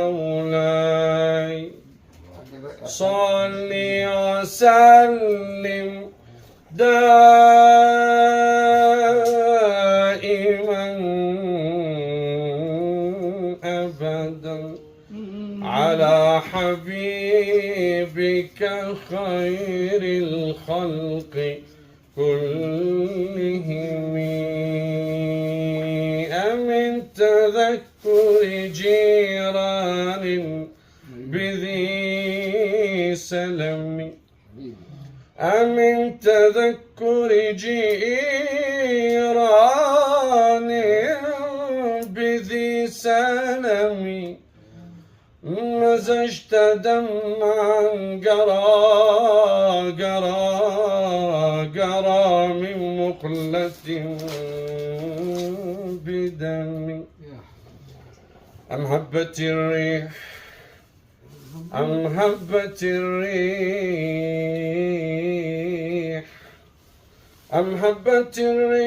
مولاي صل وسلم دائما أبدا على حبيبك خير الخلق كلهم. أمن تذكر جيران بذي سلم، أمن تذكر جيران بذي سلم، مزجت دمعا قرى من مقلة بدمي. أم هبت الريح أم هبت الريح أم هبت الريح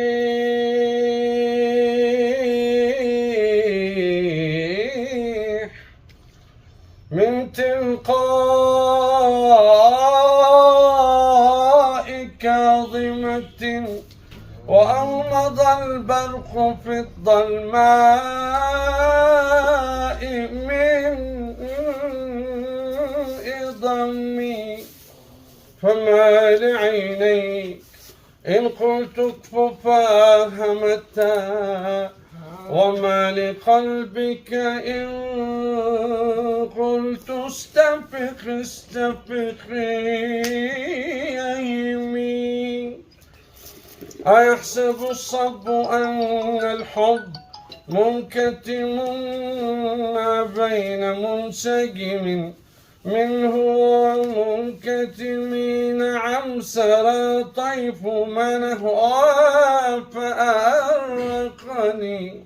من تلقاء كاظمة، وأومض البرق في الظلماء من إضمي. فما لعينيك إن قلت اكففا همتا، وما لقلبك إن قلت استفق يمين. أيحسب الصب أن الحب منكتم ما بين منسجم منه ومنكتم؟ نعم سرى طيف منهوى فأرقني،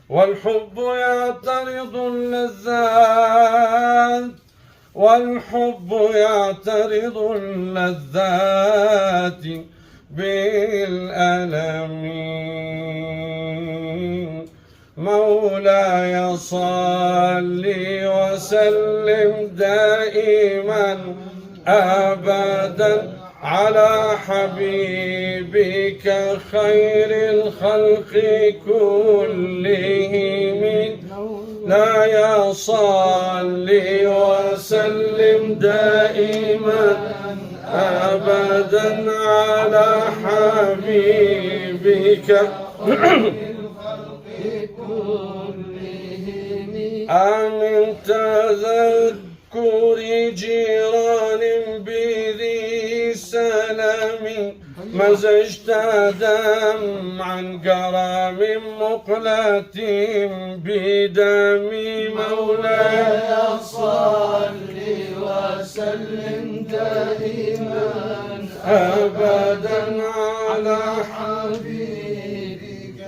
والحب يعترض اللذات، والحب يعترض اللذات بالألم. مولاي صل وسلم دائما أبدا على حبيبك خير الخلق كلهم. مولاي صل وسلم دائما أبدا على حبيبك أمن تذكر جيران بذي سلم، مزجت دمعا قرى من مقلة بدمي. مولاي صل وسلم دائما أبدا على حبيبك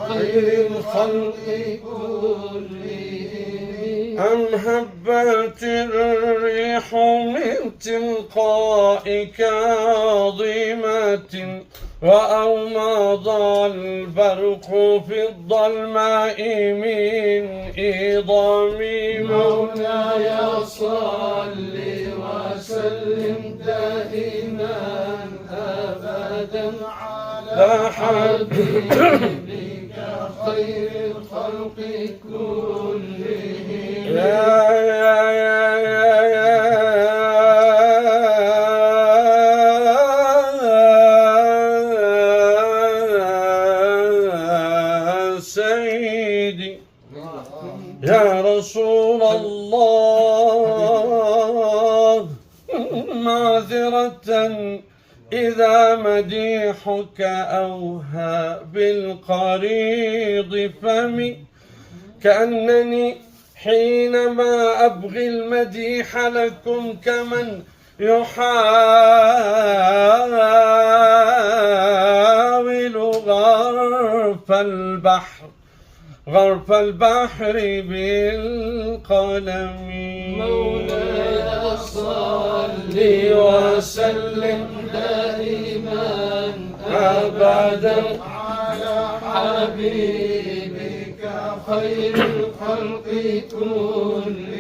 خير الخلق كلهم. أم هبت الريح من تلقاء كاظمة، وأومض البرق في الظلماء من إضم. مولاي صل وسلم دائما أبدا على حبيبك خير الخلق كلهم. سيدي يا رسول الله، معذرة إذا مديحك أوهى بالقريض فمي، كأنني حينما أبغي المديح لكم كمن يحاول غرف البحر بالقلم. مولاي صل وسلم دائما أبدا على حبيبك خير الخلق كلهم